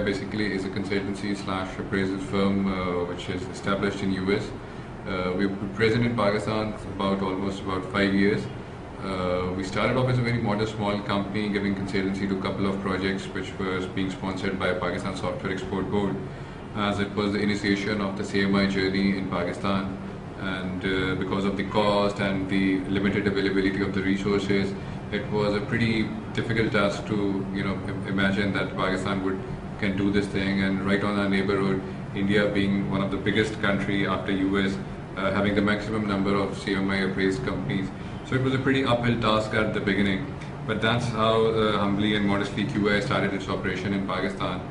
basically is a consultancy slash appraisal firm which is established in US. We're present in Pakistan for almost about 5 years. We started off as a very modest small company giving consultancy to a couple of projects which was being sponsored by Pakistan Software Export Board, as it was the initiation of the CMI journey in Pakistan, and because of the cost and the limited availability of the resources, it was a pretty difficult task to imagine that Pakistan can do this thing, and right on our neighborhood, India being one of the biggest country after US, having the maximum number of CMI appraised companies. So it was a pretty uphill task at the beginning, but that's how humbly and modestly QI started its operation in Pakistan.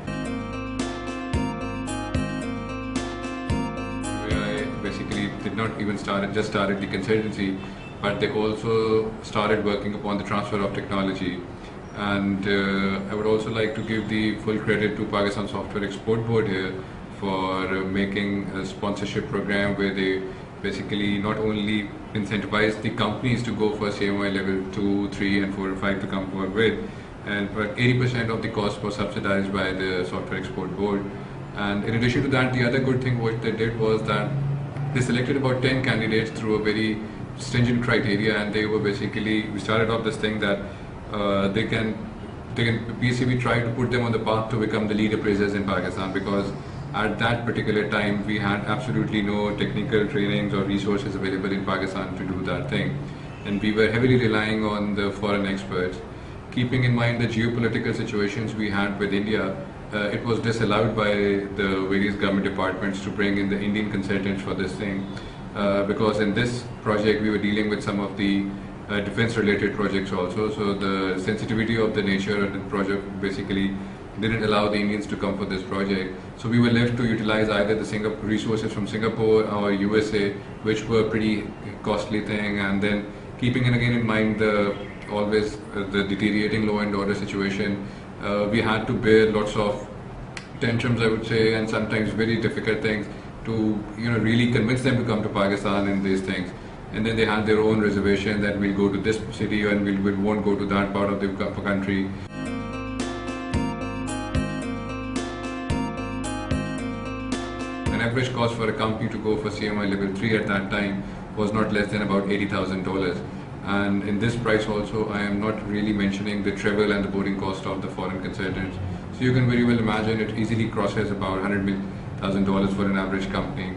QI basically did not even just started the consultancy, but they also started working upon the transfer of technology. And I would also like to give the full credit to Pakistan Software Export Board here for making a sponsorship program where they basically not only incentivize the companies to go for CMI level 2, 3 and 4 and 5 to come forward with, but 80% of the cost was subsidized by the Software Export Board. And in addition to that, the other good thing what they did was that they selected about 10 candidates through a very stringent criteria, and we started off this thing that they can basically try to put them on the path to become the lead appraisers in Pakistan, because at that particular time we had absolutely no technical trainings or resources available in Pakistan to do that thing, and we were heavily relying on the foreign experts. Keeping in mind the geopolitical situations we had with India, it was disallowed by the various government departments to bring in the Indian consultants for this thing, because in this project we were dealing with some of the defense related projects also, so the sensitivity of the nature of the project basically didn't allow the Indians to come for this project. So we were left to utilize either the resources from Singapore or USA, which were pretty costly thing, and then keeping again in mind the deteriorating law and order situation, we had to bear lots of tantrums, I would say, and sometimes very difficult things to really convince them to come to Pakistan in these things. And then they had their own reservation that we'll go to this city and we won't go to that part of the country. An average cost for a company to go for CMI level 3 at that time was not less than about $80,000. And in this price also, I am not really mentioning the travel and the boarding cost of the foreign consultants. So you can very well imagine it easily crosses about $100,000 for an average company.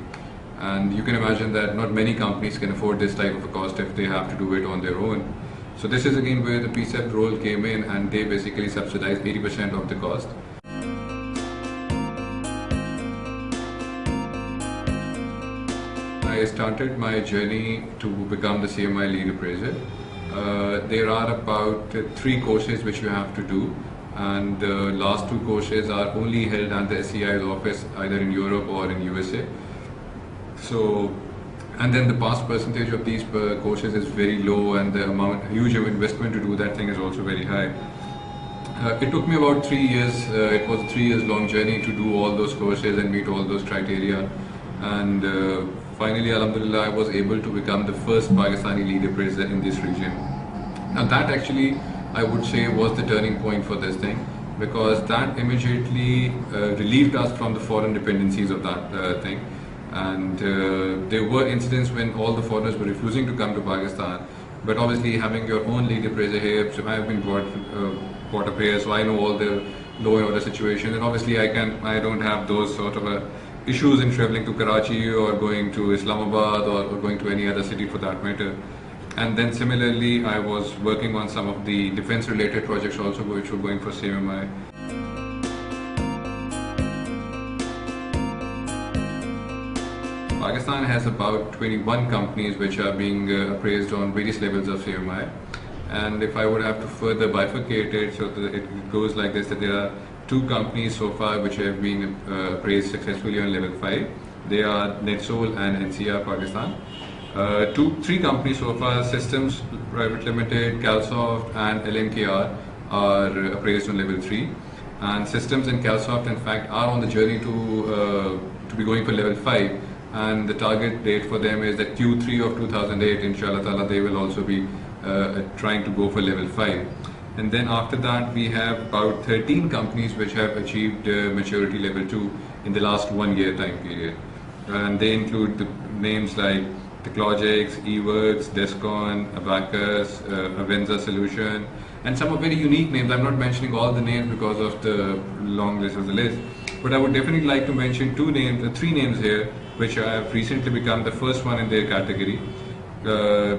And you can imagine that not many companies can afford this type of a cost if they have to do it on their own. So this is again where the PCEP role came in, and they basically subsidized 80% of the cost. I started my journey to become the CMI lead appraiser. There are about 3 courses which you have to do, and the last 2 courses are only held at the SCI's office either in Europe or in USA. So, and then the pass percentage of these courses is very low, and the huge investment to do that thing is also very high. It took me about 3 years. It was a 3 years long journey to do all those courses and meet all those criteria, and finally, alhamdulillah, I was able to become the first Pakistani lead appraiser in this region. Now that actually, I would say, was the turning point for this thing, because that immediately relieved us from the foreign dependencies of that thing. And there were incidents when all the foreigners were refusing to come to Pakistan, but obviously having your own lead appraiser here, so I have been brought up here, so I know all the law and order situation, and obviously I don't have those sort of issues in traveling to Karachi or going to Islamabad or going to any other city for that matter. And then similarly, I was working on some of the defense related projects also, which were going for CMI. Pakistan has about 21 companies which are being appraised on various levels of CMI, and if I would have to further bifurcate it, so that it goes like this, that there are 2 companies so far which have been appraised successfully on level 5. They are NetSol and NCR Pakistan. 3 companies so far, Systems Private Limited, Calsoft and LNKR, are appraised on level 3, and Systems and Calsoft in fact are on the journey to be going for level 5. And the target date for them is that Q3 of 2008, inshallah ta'ala, they will also be trying to go for level 5. And then after that, we have about 13 companies which have achieved maturity level 2 in the last 1 year time period. And they include the names like Techlogics, eWorks, Descon, Abacus, Avenza Solution, and some are very unique names. I'm not mentioning all the names because of the long list of the list, but I would definitely like to mention three names here, which have recently become the first one in their category.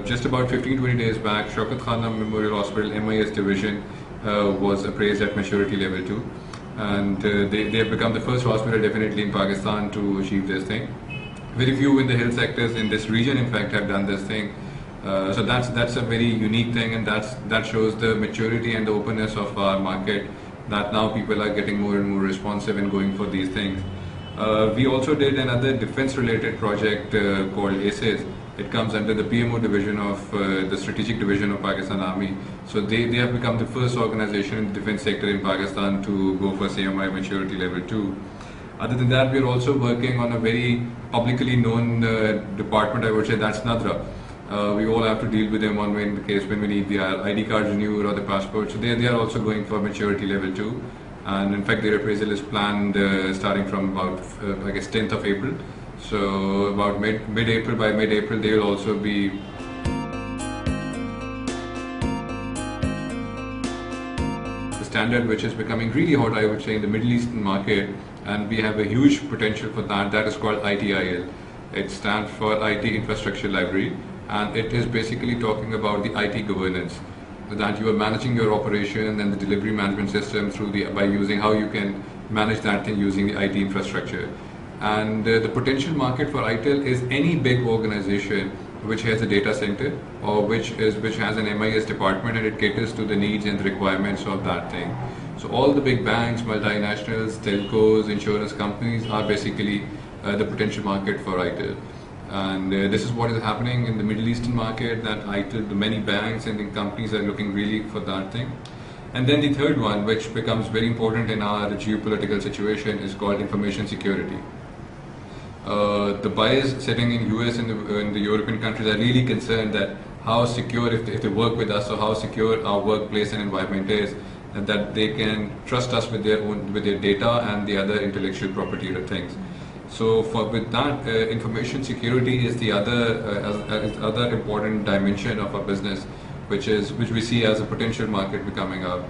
Just about 15-20 days back, Shaukat Khanam Memorial Hospital MIS division was appraised at maturity level 2, and they have become the first hospital definitely in Pakistan to achieve this thing. Very few in the health sectors in this region, in fact, have done this thing. So that's a very unique thing, and that shows the maturity and the openness of our market. That now people are getting more and more responsive and going for these things. We also did another defense-related project called ACES. It comes under the PMO division of the Strategic Division of Pakistan Army. So they have become the first organization in the defense sector in Pakistan to go for CMI maturity level 2. Other than that, we are also working on a very publicly known department, I would say, that's NADRA. We all have to deal with them in the case when we need their ID cards renewed or the passport. So they are also going for maturity level 2. And in fact, their appraisal is planned starting from about, I guess, 10th of April. So about mid-April, by mid-April, they will also be the standard, which is becoming really hot, I would say, in the Middle Eastern market. And we have a huge potential for that. That is called ITIL. It stands for IT Infrastructure Library. And it is basically talking about the IT governance, that you are managing your operation and the delivery management system by using how you can manage that thing using the IT infrastructure. And the potential market for ITIL is any big organization which has a data center or which has an MIS department, and it caters to the needs and the requirements of that thing. So all the big banks, multinationals, telcos, insurance companies are basically the potential market for ITIL. And this is what is happening in the Middle Eastern market, that ITIL, the many banks and the companies are looking really for that thing. And then the third one, which becomes very important in our geopolitical situation, is called information security. The buyers sitting in US and in the European countries are really concerned that how secure, if they work with us, or how secure our workplace and environment is, and that they can trust us with their data and the other intellectual property things. So with that, information security is the other important dimension of our business, which we see as a potential market becoming up.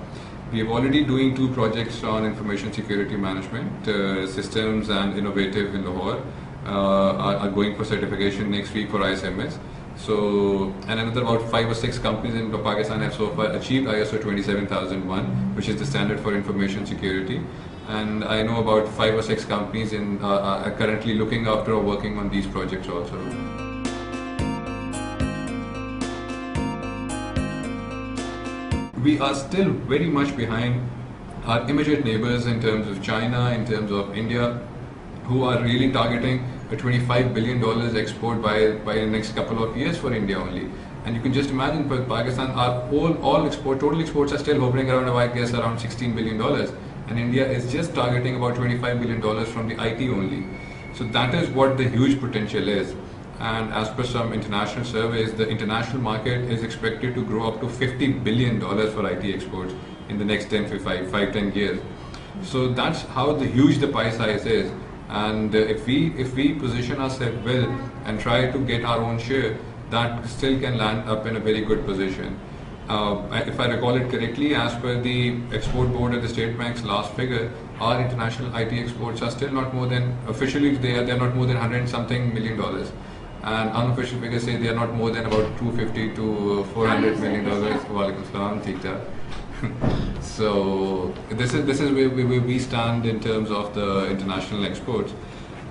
We are already doing 2 projects on information security management systems, and Innovative in Lahore are going for certification next week for ISMS. So, and another about 5 or 6 companies in Pakistan have so far achieved ISO 27001, which is the standard for information security. And I know about 5 or 6 companies are currently looking after or working on these projects also. We are still very much behind our immediate neighbors in terms of China, in terms of India, who are really targeting a $25 billion export by the next couple of years for India only. And you can just imagine, for Pakistan, our total exports are still hovering around, I guess, around $16 billion. And India is just targeting about $25 billion from the IT only. So that is what the huge potential is. And as per some international surveys, the international market is expected to grow up to $50 billion for IT exports in the next 5-10 years. So that's how huge the pie size is. And if we position ourselves well and try to get our own share, that still can land up in a very good position. If I recall it correctly, as per the export board of the State Bank's last figure, our international IT exports are still not more than, officially they are not more than $100-something million. And unofficial figures say they are not more than about $250 to $400 million. Walaikum salam, theek tha. So this is where we stand in terms of the international exports,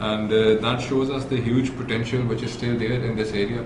and that shows us the huge potential which is still there in this area,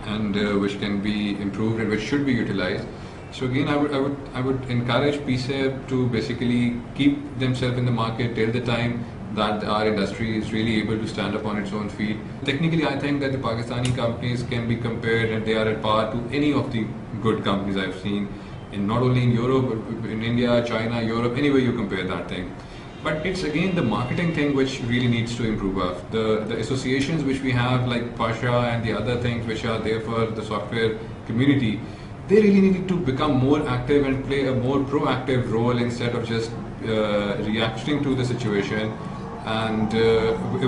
and which can be improved and which should be utilized. So again, I would encourage PSEB to basically keep themselves in the market till the time that our industry is really able to stand up on its own feet. Technically, I think that the Pakistani companies can be compared, and they are at par to any of the good companies I've seen, not only in Europe, but in India, China, Europe, anywhere you compare that thing. But it's again the marketing thing which really needs to improve us. The associations which we have, like Pasha and the other things which are there for the software community, they really needed to become more active and play a more proactive role instead of just reacting to the situation. And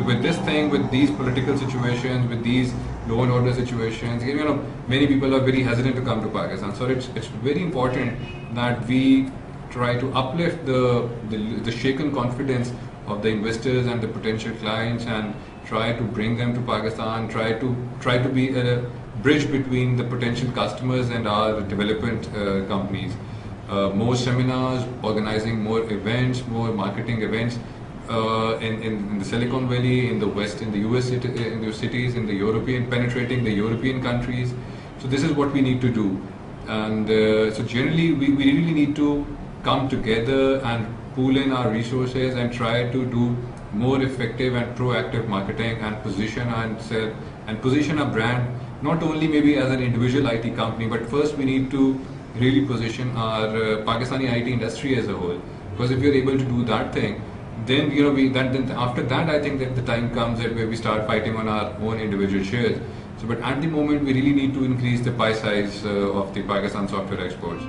with this thing, with these political situations, with these law and order situations, many people are very hesitant to come to Pakistan. So it's very important that we try to uplift the shaken confidence of the investors and the potential clients, and try to bring them to Pakistan. Try to be a bridge between the potential customers and our development companies. More seminars, organizing more events, more marketing events in the Silicon Valley, in the West, in the US, in the cities, in the penetrating the European countries. So this is what we need to do. And so generally, we really need to come together and pool in our resources and try to do more effective and proactive marketing, and position our brand, not only maybe as an individual IT company, but first we need to really position our Pakistani IT industry as a whole. Because if you're able to do that thing, then then after that, I think that the time comes that where we start fighting on our own individual shares. So, but at the moment, we really need to increase the pie size of the Pakistan software exports.